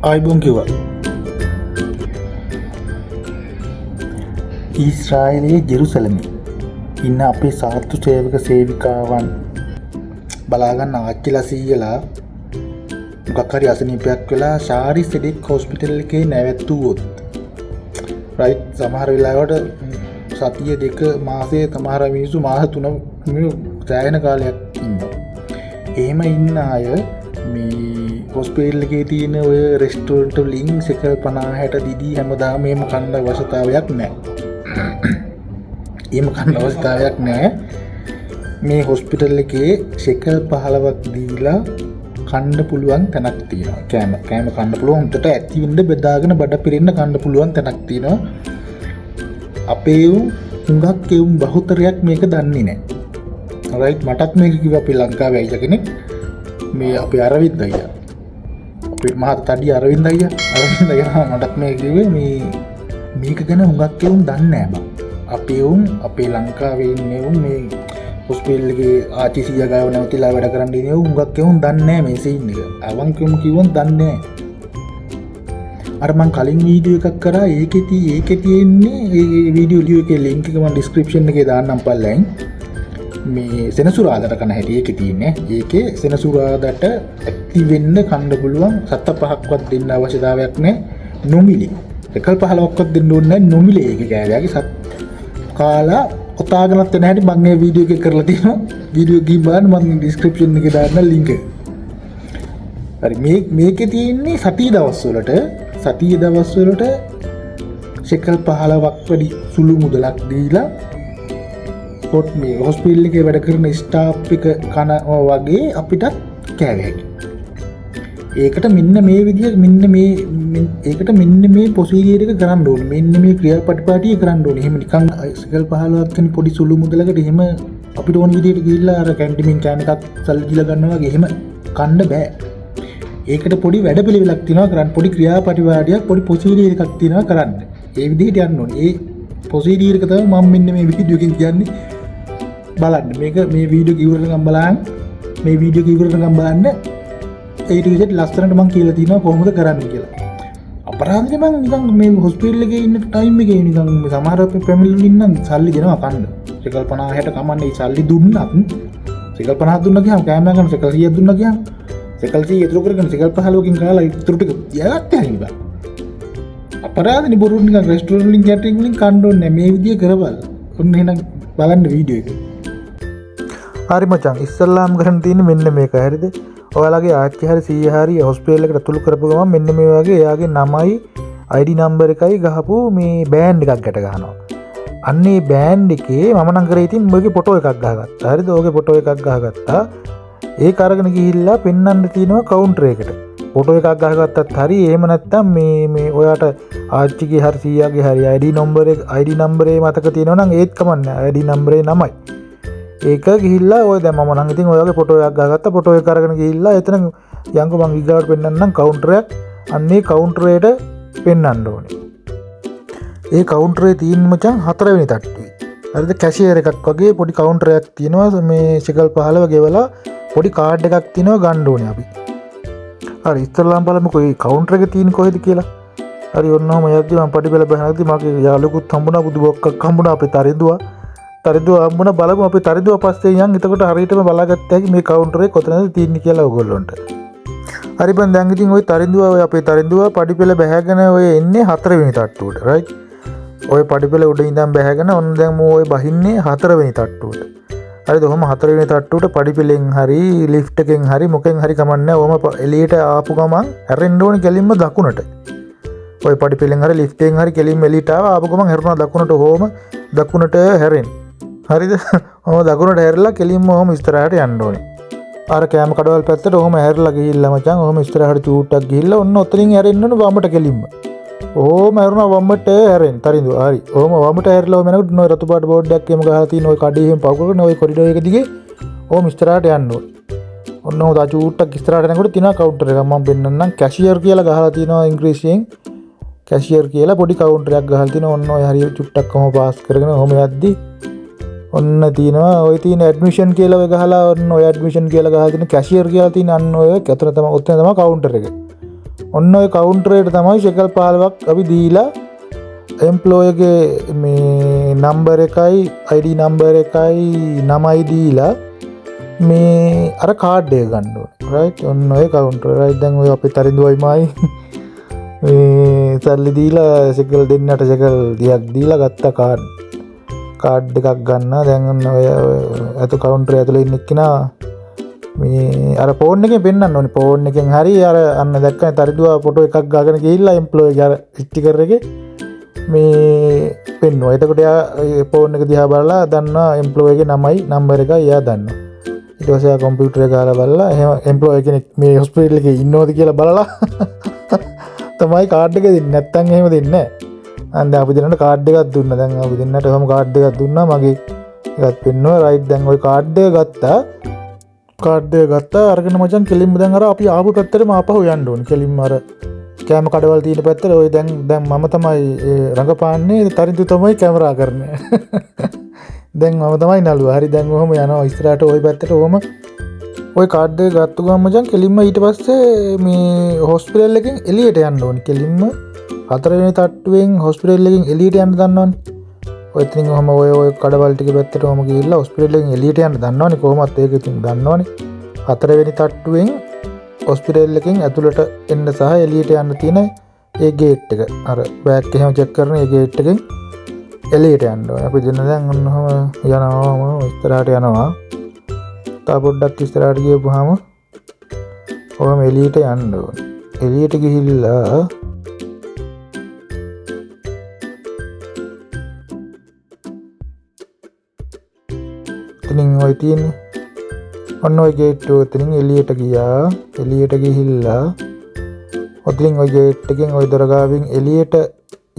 ආයිබෝන් කිව්වා. ඊශ්‍රායලයේ ජෙරුසලමේ ඉන්න අපේ සාත්තු සේවක සේවිකාවන් බලාගන්න ආච්චිලා සීයලා මොකක් හරි අසනීපයක් වෙලා ශාරි සෙඩික් හොස්පිටල් එකේ නැවැත්තුවොත් රයිට් සමහර වෙලාවට සතිය දෙක මාසයේ සමහර මිනිස්සු මාස 3 සෑහෙන කාලයක් ඉන්නවා. එහෙම ඉන්න අය මේ හොස්පිටල් එකේ තියෙන ඔය රෙස්ටෝරන්ට් වලින් සෙකල් 50 60 දිදී හැමදාම එහෙම කන්න අවශ්‍යතාවයක් නැහැ. එහෙම කන්න අවශ්‍යතාවයක් නැහැ. මේ හොස්පිටල් එකේ ශෙකල් 15ක් දීලා කන්න පුළුවන් තැනක් තියෙනවා. කෑම කන්න පුළුවන් උන්ට ඇති වෙන්න බෙදාගෙන බඩ පිරෙන්න කන්න පුළුවන් තැනක් තියෙනවා. අපේ හුඟක් එවුන් බහුතරයක් මේක දන්නේ නැහැ. රයිට් මටත් මේක කිව්වා අපේ ලංකාවේ අයියා කෙනෙක්. මේ අපේ අරවින්ද අයියා. අපේ මහත් අඩිය අරවින්ද අයියා මටත් මේක කිව්වේ මේක ගැන හුඟක් එවුන් දන්නේ නැහැ බං. අපේ ලංකාවේ ඉන්නේ උන් මේ හොස්පිටල් එකේ ආච්චි සීයා ගාව නැවතිලා වැඩ කරන් ඉන්නේ හුඟක් එවුන් දන්නේ නැහැ මේ සීන් එක. අවංකවම කිව්වොත් දන්නේ නැහැ. අර මං කලින් වීඩියෝ එකක් කරා ඒකේ තියෙන්නේ ඒ වීඩියෝ ලියු එකේ link එක මම description එකේ දාන්නම් පල්ලෙන්. මේ සෙනසුරාදාට කන හැටි ඒකේ තියෙන්නේ. ඒකේ සෙනසුරාදාට ඇක්ටිව් වෙන්න කන්න පුළුවන් 7-5ක්වත් දෙන්න අවශ්‍යතාවයක් නැහැ නොමිලි. එකල් 15ක්වත් දෙන්න ඕනේ නැහැ නොමිලි ඒකේ කෑවගේ සත් කාලා ඔතාගෙනත් වෙන හැටි මම මේ වීඩියෝ එකේ කරලා තියෙනවා. වීඩියෝ ගිහින් බලන්න මම description එකේ දාන්න link එක. හරි මේකේ තියෙන්නේ සතිය දවස් වලට ශෙකල් 15ක් වැඩි සුළු මුදලක් දීලා මේ හොස්පිටල් එකේ වැඩ කරන ස්ටාෆ් එක කන වගේ අපිටත් කෑවේ හැකි. ඒකට මෙන්න මේ විදිය ඒකට මෙන්න මේ ප්‍රොසීජර් එක කරන්න ඕනේ. මෙන්න මේ ක්‍රියාපටිපාටිය කරන්න ඕනේ. එහෙම නිකන් ශෙකල් 15ක් වෙන පොඩි සුළු මුදලකට එහෙම අපිට ඕන විදියට ගිහිල්ලා අර කැන්ටින් කෑම එකක් සල්ලි දීලා ගන්නවා වගේ එහෙම කන්න බෑ. ඒකට පොඩි වැඩ පිළිවෙලක් තියෙනවා කරන්න. පොඩි ක්‍රියාපටිපාටියක් පොඩි ප්‍රොසීජර් එකක් තියෙනවා කරන්න. ඒ විදිහට යන්න ඕනේ. ඒ ප්‍රොසීජර් එක තමයි මම මෙන්න මේ වීඩියෝ එකෙන් කියන්නේ. බලන්න මේක මේ වීඩියෝ ඉවරනකම් බලන්න ඒ ටිකෙත් ලස්සනට මම කියලා තියෙනවා කොහොමද කරන්න කියලා. අපරාධනේ මම නිකන් මේ හොස්පිටල් එකේ ඉන්න ටයිම් එකේ නිකන් සමහර ෆැමිලි ඉන්න සල්ලි දෙනවා කන්න. ශෙකල් 50 60 කමන්නේ සල්ලි දුන්නත් ශෙකල් 50 දුන්නා ගියාම කෑම ගන්න ශෙකල් 100ක් දුන්නා ගියාම ශෙකල් 100 ඉතුරු කරගෙන ශෙකල් 15කින් කාලා ඉතුරු ටික යගත්තා හරි බා. අපරාධනේ බොරු නිකන් රෙස්ටෝරන්ට් වලින් කැටරින් වලින් කන්න ඕනේ මේ විදිය කරවල. ඔන්න එහෙනම් බලන්න වීඩියෝ එක. හරි මචං ඉස්සල්ලාම් කරන්න තියෙන්නේ මෙන්න මේක හරිද? ඔයාලගේ ආච්චි හරි සීයා හරි හොස්පිටල් එකට ඇතුළු කරපු ගමන් මෙන්න මේ වගේ එයාගේ නමයි ID නම්බර් එකයි ගහපු මේ බෑන්ඩ් එකක් ගැට ගන්නවා. අන්න ඒ බෑන්ඩ් එකේ මම නම් කරේ ඉතින් ඔයගේ ෆොටෝ එකක් ගහගත්තා. හරිද? ඔයගේ ෆොටෝ එකක් ගහගත්තා. ඒක අරගෙන ගිහිල්ලා පෙන්වන්න තියෙනවා කවුන්ටර් එකට. ෆොටෝ එකක් ගහගත්තත් හරි එහෙම නැත්නම් මේ ඔයාට ආච්චිගේ හරි සීයාගේ හරි ID නම්බරේ මතක තියෙනවා නම් ඒත් කමන්නේ. ID නම්බරේ නමයි. ඒක ගිහිල්ලා ඔය දැන් මම නම් ඉතින් ඔයගේ ෆොටෝ එකක් ගහගත්තා. ෆොටෝ එක අරගෙන ගිහිල්ලා එතන යංකෝ මං ඊගාවට පෙන්නන්නම් කවුන්ටරයක්. අන්නේ කවුන්ටරේට පෙන්වන්න ඕනේ. ඒ කවුන්ටරේ තියෙන මචං 4 වෙනි තට්ටුවේ. හරිද? කැෂියර් එකක් වගේ පොඩි කවුන්ටරයක් තියෙනවා. මේ ශෙකල් 15 ගෙවලා පොඩි කාඩ් එකක් තියෙනවා ගන්න ඕනේ අපි. හරි ඉස්සරලාම බලමුකෝ මේ කවුන්ටර් එක තියෙන්නේ කොහෙද කියලා. හරි ඔන්න ඔහම යද්දි මම පඩිපෙළ බහනද්දි මගේ යාළුවෙකුත් හම්බුණා බුදු බොක්කක් හම්බුණා අපේ තරිදුව හම්බුණා බලමු අපි තරිදුව පස්සේ යන් එතකොට හරියටම බලාගත්ත හැකි මේ කවුන්ටරේ කොතනද තියෙන්නේ කියලා ඔයගොල්ලොන්ට. හරි බං දැන් ඉතින් ওই අපේ තරිදුව පඩිපෙළ බහගෙන ඔය එන්නේ 4 වෙනි තට්ටුවට රයිට්. ඔය පඩිපෙළ උඩ ඉඳන් බහගෙන ඔන්න දැන් මෝ ඔය බහින්නේ 4 වෙනි තට්ටුවට. හරිද? ඔහම 4 වෙනි තට්ටුවට පඩිපෙළෙන් හරි ලිෆ්ට් එකෙන් හරි මොකෙන් හරි කමන්නේ. ඔහම එළියට ආපු ගමන් හැරෙන්න ඕනේ කෙලින්ම දකුණට. ඔය පඩිපෙළෙන් හරි ලිෆ්ට් එකෙන් හරි කෙලින්ම එළියට ආපු ගමන් හැරුණා දකුණට. ඔහම දකුණට හැරෙන්න. හරිද? ඔහම දකුණට හැරිලා කෙලින්ම ඔහම ඉස්සරහට යන්න ඕනේ. අර කෑම කඩවල් පැත්තට ඔහම හැරිලා ගිහිල්ලා මචං ඔහම ඉස්සරහට චූට්ටක් ගිහිල්ලා ඔන්න ඔතනින් හැරෙන්න ඕනේ වමට කෙලින්ම. ඔහම හැරුණා වමට හැරෙන්න තරිඳු. හරි. ඔහම වමට හැරිලා ඔහම එනකොට රතු පාට බෝඩ් එකක් එහෙම ගහලා තියෙන ওই කඩේ එහෙම පව කරගෙන ওই කොරිඩෝ එක දිගේ ඔහම ඉස්සරහට යන්න ඕනේ. ඔන්න ඔහම චූට්ටක් ඉස්සරහට යනකොට තියෙනවා කවුන්ටර් එකක් මම පෙන්නන්නම්. කැෂියර් කියලා ගහලා තියෙනවා ඉංග්‍රීසියෙන්. කැෂියර් කියලා පොඩි කවුන්ටරයක් ගහලා තියෙනවා. ඔන්න ඔය හරිය චුට්ටක් කොහම පාස් කරගෙන ඔහම යද්දි ඔන්න තියෙනවා ඔය තියෙන ඇඩ්මිෂන් කියලා ඔය ගහලා ඔන්න ඔය ඇඩ්මිෂන් කියලා ගහලා තියෙන කැෂියර් කියලා තියෙන අන්න ඔය අතන තමයි කවුන්ටර් එක. ඔන්න ඔය කවුන්ටරේට තමයි ශෙකල් 15ක් අපි දීලා එම්ප්ලෝයගේ මේ නම්බර් එකයි ID නම්බර් එකයි නමයි දීලා මේ අර කාඩ් එක ගන්න ඕනේ රයිට්. ඔන්න ඔය කවුන්ටර් රයිට්. දැන් ඔය අපේ තරිඳුවයි මායි මේ සල්ලි දීලා ශෙකල් දෙන්නට ශෙකල් 30ක් දීලා ගත්ත කාඩ් එකක් ගන්න. දැන් ඔන්න ඔය අත කවුන්ටරේ ඇතුලේ ඉන්න එක්කිනා මේ අර ෆෝන් එකෙන් පෙන්නන්න ඕනේ. ෆෝන් එකෙන් හරි අර අන්න දැක්කනේ තරිඳුවා ෆොටෝ එකක් ගාගෙන ගිහිල්ලා එම්ප්ලොයිගේ අර ස්ටිකර් එකේ මේ පෙන්නුවා. එතකොට එයා ෆෝන් එක දිහා බලලා දන්නවා එම්ප්ලොයිගේ නමයි නම්බර් එකයි එයා දන්නවා. ඊට පස්සේ ආ කම්පියුටර් එක ගාලා බලලා එහෙම එම්ප්ලොයි කෙනෙක් මේ හොස්පිටල් එකේ ඉන්නවද කියලා බලලා තමයි කාඩ් එක දෙන්නේ. නැත්තම් එහෙම දෙන්නේ නැහැ. අන්න අපි දෙන්නට කාඩ් එකක් දුන්නා. දැන් අපි දෙන්නට ඔහම කාඩ් එකක් දුන්නා. මගේ එකත් පෙන්නුවා රයිට්. දැන් ওই කාඩ් එක ගත්තා. අරගෙන මචං කෙලින්ම දැන් අර අපි ආපු පැත්තටම ආපහු යන්න ඕනේ. කෙලින්ම අර කැම කඩවල් තියෙන පැත්තට ඔය දැන් මම තමයි රඟපාන්නේ. තරිඳු තමයි කැමරා කරන්නේ. දැන් මම තමයි නළුවා. හරි දැන් ඔහම යනවා ඉස්සරහට ওই පැත්තට. ඔහම ওই කාඩ් එක ගත්ත ගමන් මචං කෙලින්ම ඊට පස්සේ මේ හොස්පිටල් එකෙන් එළියට යන්න ඕනේ. කෙලින්ම 4 වෙනි තට්ටුවෙන් හොස්පිටල් එකෙන් එළියට යන්න දන්නවනේ. ඔය ඉතින් ඔහම ඔය කඩවල් ටික පැත්තට ඔහම ගිහිල්ලා හොස්පිටල් එකෙන් එළියට යන්න දන්නවනේ. කොහොමත් ඒක ඉතින් දන්නවනේ. 4 වෙනි තට්ටුවෙන් හොස්පිටල් එකෙන් ඇතුළට එන්න සහ එළියට යන්න තියෙන ඒ ගේට් එක. අර බෑග් එහෙම චෙක් කරන ඒ ගේට් එකෙන් එළියට යන්න ඕනේ. අපි දෙන්න දැන් ඔන්නම යනවා ඉස්සරහට යනවා. තා පොඩ්ඩක් ඉස්සරහට ගියපුවාම ඔහම එළියට යන්න ඕනේ. එළියට ගිහිල්ලා ඉතින් ඔය තියෙන්නේ ඔන්න ඔය ගේට් එක එතනින් එළියට ගියා. එළියට ගිහිල්ලා ඔතනින් ඔය ගේට් එකෙන් ඔය දොර ගාවින් එළියට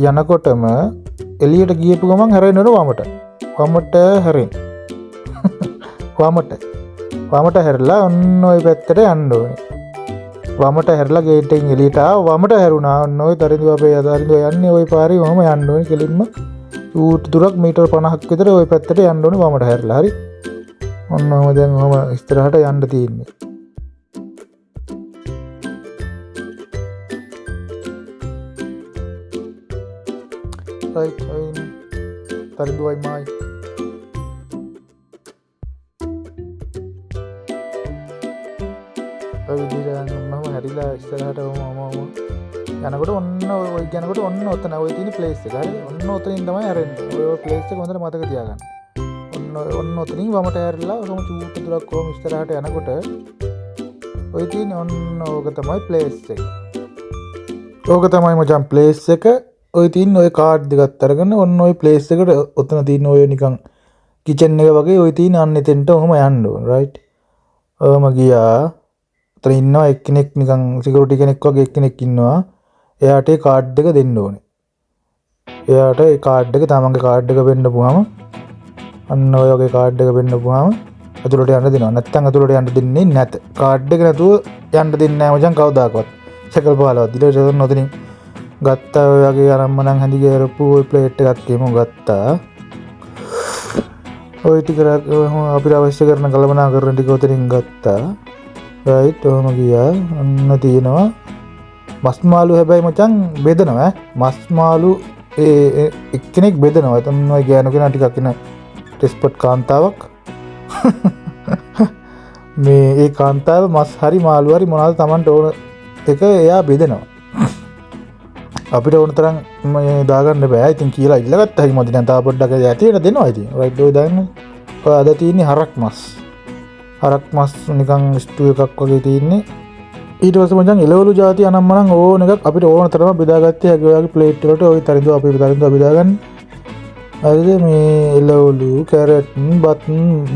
යනකොටම එළියට ගියපු ගමන් හැරෙනවා වමට හැරෙන්න. වමට හැරලා ඔන්න ඔය පැත්තට යන්න ඕනේ. වමට හැරලා ගේට් එකෙන් එළියට වමට හැරුණා. ඔන්න ඔය තරිඳුව අපේ තරිඳුව යන්නේ ওই පාරේ වම යන්න ඕනේ. කෙලින්ම ඌට දුරක් මීටර් 50ක් විතර ওই පැත්තට යන්න ඕනේ වමට හැරලා. හරි. ඔන්න ඔහම දැන් ඔහම ඉස්සරහට යන්න තියෙන්නේ. රයිට් තරිඳුවයි මායි ඔය විදිහට යනම හැරිලා ඉස්සරහට යනකොට ඔන්න ඔය යනකොට ඔන්න ඔතන ඔය තියෙන ප්ලේස් එක. හරි. ඔන්න ඔතනින් තමයි හැරෙන්නේ. ඔය ප්ලේස් එක හොඳට මතක තියාගන්න. ඔන්න ඔතනින් වමට හැරිලා ඔහම චූටි දුරක් කොහොම ඉස්සරහට යනකොට ඔය තියෙන ඔන්න ඕක තමයි ප්ලේස් එක. ඕක තමයි මචං ප්ලේස් එක. ඔය තියෙන ඔය කාඩ් දෙකත් අරගෙන ඔන්න ඔය ප්ලේස් එකට ඔතන තියෙන ඔය නිකන් කිචන් එක වගේ ඔය තියෙන අන්න එතෙන්ට ඔහම යන්න ඕන. රයිට්. ඔහම ගියා. ඔතන ඉන්නවා එක්කෙනෙක් නිකන් සිකියුරිටි කෙනෙක් වගේ එක්කෙනෙක් ඉන්නවා. එයාට ඒ කාඩ් එක දෙන්න ඕනේ. එයාට ඒ කාඩ් එක තමන්ගේ කාඩ් එක පෙන්නපුවාම අන්න ඔය වගේ කාඩ් එක පෙන්නපුවාම ඇතුළට යන්න දෙනවා. නැත්තම් ඇතුළට යන්න දෙන්නේ නැත. කාඩ් එක නැතුව යන්න දෙන්නේ නැහැ මචං කවදාකවත්. ශෙකල් 15ක් දීලා ඔතනින් ගත්තා. ඔය වගේ අරම්මනම් හැඳි ගෑරපු ඔය ප්ලේට් එකක් එහෙම ගත්තා. ඔය ටික අපිට අවශ්‍ය කරන කළමනාකරන ටික ඔතනින් ගත්තා. රයිට්. ඔහම ගියා. ඔන්න තියෙනවා මස් මාළු. හැබැයි මචං බෙදනවා. මස් මාළු එක්කෙනෙක් බෙදනවා. එතන ඔය ගෑනු කෙනා ටිකක් ඉන්න ටෙස්පට් කාන්තාවක්. මේ ඒ කාන්තාව මස් හරි මාළු හරි මොනවද Tamanට ඕන එක එයා බෙදනවා. අපිට ඕන තරම් මේ දාගන්න බෑ. ඉතින් කියලා ඉල්ලගත්තා. හරි මොකද දැන් තා පොඩ්ඩක් ඇතියට දෙනවා. ඉතින් රයිට්. ඔය දාන්න. ඔය අද තියෙන්නේ හරක් මස්. හරක් මස් නිකන් ස්ටූ එකක් වගේ තියෙන්නේ. ඊට පස්සේ මචං එළවලු ಜಾති අනම්මනම් ඕන එකක් අපිට ඕන තරම බෙදාගත්තේ. හැගේ ඔයගේ ප්ලේට් වලට ඔය තරිඳුව අපි තරිඳුව බෙදාගන්න. හරිද? මේ එළවලු, කැරට්,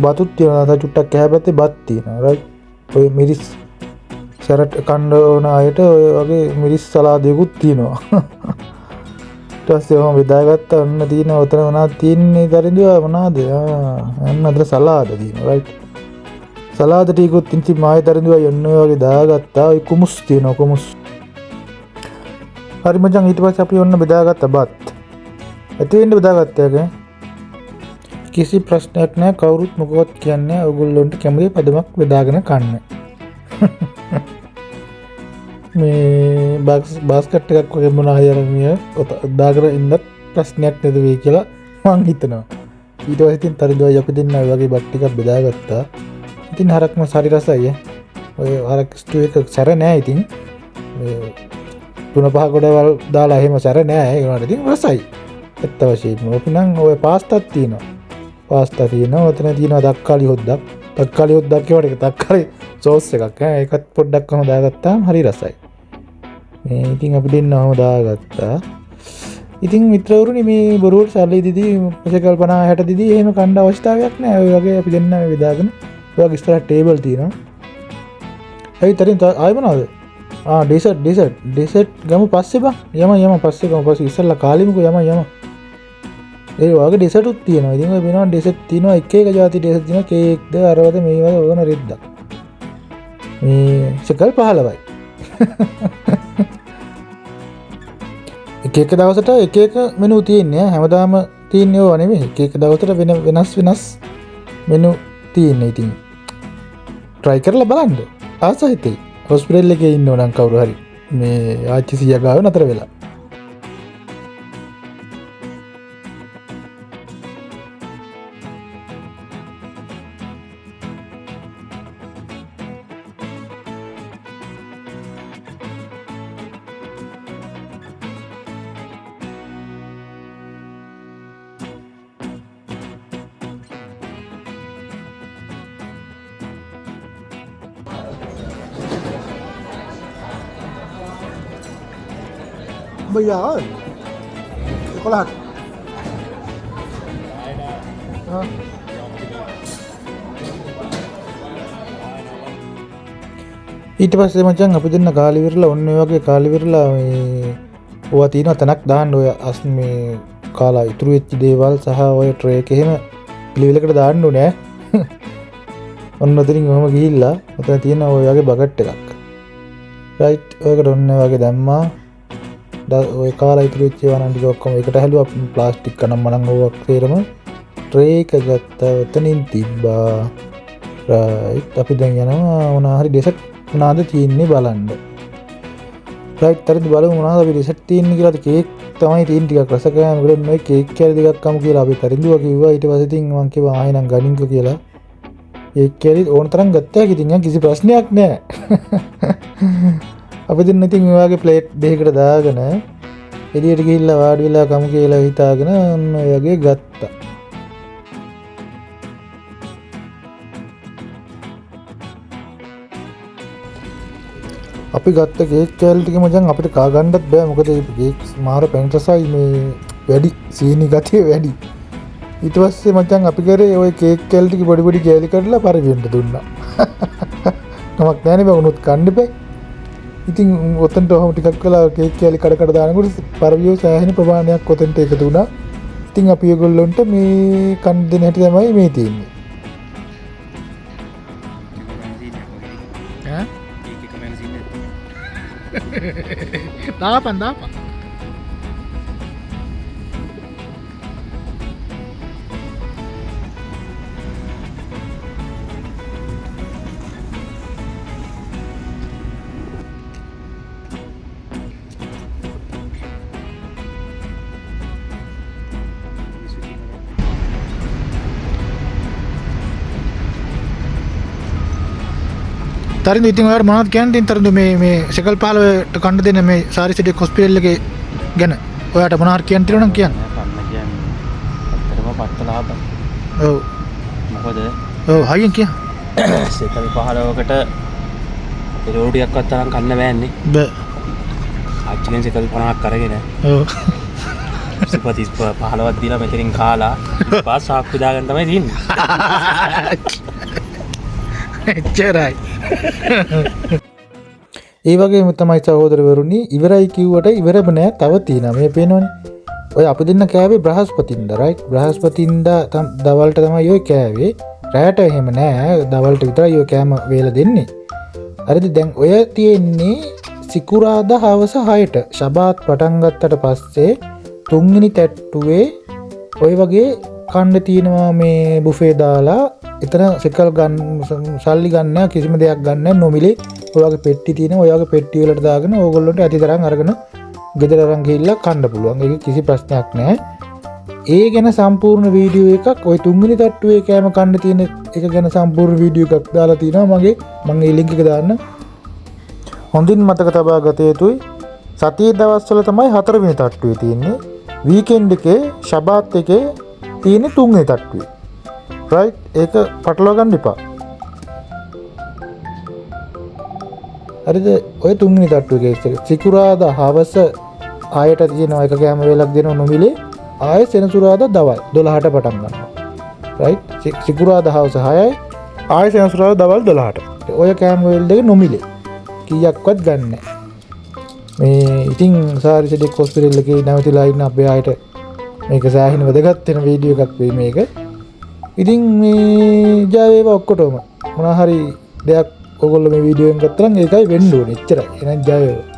බතුත් තියෙනවා. චුට්ටක් කැහැ පැත්තේ බත් තියෙනවා. රයිට්. ඔය මිරිස් සැරට් කන්න ඕන අයට ඔය වගේ මිරිස් සලාදයකුත් තියෙනවා. ඊට පස්සේ ඔහම බෙදාගත්තා. ඔන්න තියෙන ඔතන මොනවද තියෙන්නේ තරිඳුව මොනවද? අන්න අතර සලාද තියෙනවා. රයිට්. සලාද ටිකුත් ඉතින් මායි තරිඳුව යන්න ඔය වගේ දාගත්තා. ඔය කුමුස් තියෙනවා. කුමුස්. හරි මචං. ඊට පස්සේ අපි ඔන්න බෙදාගත්තා බත්. ඇති වෙන්න බෙදාගත්තා. කිසි ප්‍රශ්නයක් නැහැ. කවුරුත් මොකවත් කියන්නේ ඔයගොල්ලන්ට කැමති පදමක් බෙදාගෙන කන්න. මේ බාස්කට් එකක් වගේ මොනවා හරි අරන් දාගෙන ඉන්නත් ප්‍රශ්නයක් නැද වෙයි කියලා මං හිතනවා. ඊට පස්සේ ඉතින් තරිඳුවයි අපි දෙන්නා ඔය වගේ බත් ටිකක් බෙදාගත්තා. ඉතින් හරක්ම සරි රසයි. ඔය හරක් ස්ටූ එක සැර නෑ. ඉතින් මේ 3-5 ගොඩවල් දාලා එහෙම සැර නෑ. ඒ වුණාට ඉතින් රසයි. ඇත්ත වශයෙන්ම. අපි නම් ඔය පාස්තාත් තියෙනවා. පාස්තා තියෙනවා. ඔතන තියෙනවා තක්කාලි හොද්දක්. තක්කාලි හොද්දක් කියවට ඒක තක්කාලි සෝස් එකක්. ඒකත් පොඩ්ඩක් කොහොම දාගත්තාම හරි රසයි. මේ ඉතින් අපි දෙන්නවම දාගත්තා. ඉතින් මිත්‍රවරුනි මේ බොරුවට සල්ලි දීදී පොසකල් 50 60 දීදී එහෙම කණ්ඩ අවශ්‍යතාවයක් නැහැ. ඔය වගේ අපි දෙන්න බෙදාගෙන ඔය වගේ ඉස්සරහ ටේබල් තියෙනවා. ඇයි තරින් ආයෙ මොනවද? ඩෙසර්ට් ගමු පස්සේ බං. යම පස්සේ ගමු. පස්සේ ඉස්සෙල්ලා කාලිමුකෝ යම. ඒ වගේ ඩෙසර්ට් උත් තියෙනවා. ඉතින් ඔය වෙනවා ඩෙසර්ට් තියෙනවා එක જાති ඩෙසර්ට් තියෙනවා. කේක්ද අරවද මේවද ඕන රෙද්දක්. මේ සකල් 15යි. එක දවසට එක මෙනු තියෙන්නේ. හැමදාම තියෙන්නේ ඕවා නෙමෙයි. එක දවසට වෙනස් මෙනු තියෙන්නේ. ඉතින් try කරලා බලන්න. ආසහිතයි. හොස්පිටල් එකේ ඉන්නව නම් කවුරු හරි මේ ආච්චි සීයා ගාව නතර වෙලා. Bây giờ có lạt ඊට පස්සේ මචං අපි දෙන්න කාලි විරලා ඔන්න ඔය වගේ කාලි විරලා මේ ඔවා තියෙන තැනක් දාන්න ඔය අස් මේ කාලා ඉතුරු වෙච්ච දේවල් සහ ඔය ට්‍රේ එක එහෙම පිළිවෙලකට දාන්න ඕනේ. ඔන්න ඔතනින් ඔහම ගිහිල්ලා ඔතන තියෙන ඔය වගේ බකට් එකක්. රයිට් ඔයකට ඔන්න ඔය වගේ දැම්මා. ඔය කාලා ඉතුරු වෙච්ච ඒවා නම් ටික ඔක්කොම එකට හැලුවා. ප්ලාස්ටික් කනම් මනම් ඕවක් තේරම ට්‍රේ එක ගත්තා. ඔතනින් තිබ්බා. රයිට් අපි දැන් යනවා මොනවා හරි ඩෙසර්ට් මොනවාද තියෙන්නේ බලන්න. රයිට් හරිද බලමු මොනවාද අපි ඩෙසර්ට් තියෙන්නේ කියලා. කේක් තමයි තියෙන්නේ ටිකක් රස කෑම. මොකද මේ කේක් කැලි දෙකක් කමු කියලා අපි තරිඳුවා කිව්වා. ඊට පස්සේ ඉතින් මං කිව්වා ආයෙ නම් ගනින්කෝ කියලා. කේක් කැලි ඕන තරම් ගත්තා. ඉතින් කිසි ප්‍රශ්නයක් නැහැ. අපි දෙන්න ඉතින් මේ වගේ ප්ලේට් දෙකකට දාගෙන එළියට ගිහිල්ලා වාඩි වෙලා කමු කියලා හිතාගෙන ඔන්න ඔය වගේ ගත්තා. අපි ගත්ත කේක් කෑලි ටික මචං අපිට කා ගන්නත් බෑ. මොකද මේ කේක් මාර පැණිරසයි මේ වැඩි සීනි ගතිය වැඩි. ඊට පස්සේ මචං අපි කරේ ওই කේක් කෑලි ටික පොඩි කෑලි කරලා පරිවෙන්න දුන්නා. නමක් නැනේ බෑ උනුත් කන්න බෑ. ඉතින් ඔතනට ඔහම ටිකක් කළා කේක් කෑලි කඩ දානකොට පරිවියෝ සෑහෙන ප්‍රමාණයක් ඔතනට එකතු වුණා. ඉතින් අපි ඒගොල්ලන්ට මේ කන් දෙන හැටි තමයි මේ තියෙන්නේ. ඈ දාපන් තරිඳු ඉතින් ඔයාලට මොනවද කියන්නේ තරිඳු මේ සෙකල් 15ට කන්න දෙන මේ සාරිසිටික් හොස්පිටල් එකේ ගැන ඔයාලට මොනවද කියන්න තියෙනවනම් කියන්න. කන්න කියන්නේ අත්‍තරම පත්තලාප. ඔව්. මොකද? ඔව් හයියෙන් කිය. සෙකල් 15කට රෝඩු ටිකක්වත් තරම් කන්න බෑන්නේ. බෑ. ආච්චිගෙන් සෙකල් 50ක් අරගෙන. ඔව්. සුපතිස් 15ක් දීලා මෙතනින් කාලා පාස් සාක්කු දාගෙන තමයි තින්නේ. එච්චරයි. ඒ වගේම තමයි සහෝදරවරුනි ඉවරයි කිව්වට ඉවරම නෑ තව තියෙනවා. මේ පේනවනේ. ඔය අපි දෙන්න කෑවේ බ්‍රහස්පතින්දා රයිට්. බ්‍රහස්පතින්දා දවල්ට තමයි ඔය කෑවේ. රැට එහෙම නෑ. දවල්ට විතරයි ඔය කෑම වේලා දෙන්නේ. හරිද? දැන් ඔය තියෙන්නේ සිකුරාදා හවස 6ට. ශබාත් පටන් ගත්තට පස්සේ තුන්වෙනි තැට්ටුවේ ඔය වගේ කන්න තියෙනවා මේ බුෆේ දාලා. එතන සෙකල් ගන්න සල්ලි ගන්න කිසිම දෙයක් ගන්න නොමිලේ ඔයගේ පෙට්ටි තියෙන ඔයගේ පෙට්ටි වලට දාගෙන ඕගොල්ලන්ට ඇති තරම් අරගෙන ගෙදර අරන් ගිහිල්ලා කන්න පුළුවන්. ඒක කිසි ප්‍රශ්නයක් නැහැ. ඒ ගැන සම්පූර්ණ වීඩියෝ එකක් ඔය තුන්වෙනි තට්ටුවේ කෑම කන්න තියෙන එක ගැන සම්පූර්ණ වීඩියෝ එකක් දාලා තිනවා මම ඒ ලින්ක් එක දාන්න. හොඳින් මතක තබා ගත යුතුයි. සතියේ දවස්වල තමයි 4 වෙනි තට්ටුවේ තියෙන්නේ. වීකෙන්ඩ් එකේ ශබාත් එකේ තියෙන්නේ 3 වෙනි තට්ටුවේ. රයිට්? ඒක පටලවා ගන්න එපා. හරිද? ඔය 3 වෙනි තට්ටුවේ කේස් එක සිකුරාදා හවස 6ට තියෙනවා එක කෑම වේලක් දෙනවා නොමිලේ. ආයෙ සෙනසුරාදා දවල් 12ට පටන් ගන්නවා. රයිට්? සිකුරාදා හවස 6යි ආයෙ සෙනසුරාදා දවල් 12ට. ඔය කෑම වේල් දෙක නොමිලේ. කීයක්වත් ගන්න නැහැ. මේ ඉතින් සාරිසඩෙක් හොස්පිටල් එකේ නැවතිලා ඉන්න අපේ අයට මේක සෑහෙන වැදගත් වෙන වීඩියෝ එකක් වෙයි මේක. ඉතින් මේ ජය වේවා ඔක්කොටම. මොනවා හරි දෙයක් ඔයගොල්ලෝ මේ වීඩියෝ එකෙන් ගත්තා නම් ඒකයි වෙන්න ඕනේ. එච්චරයි. එහෙනම් ජය වේවා.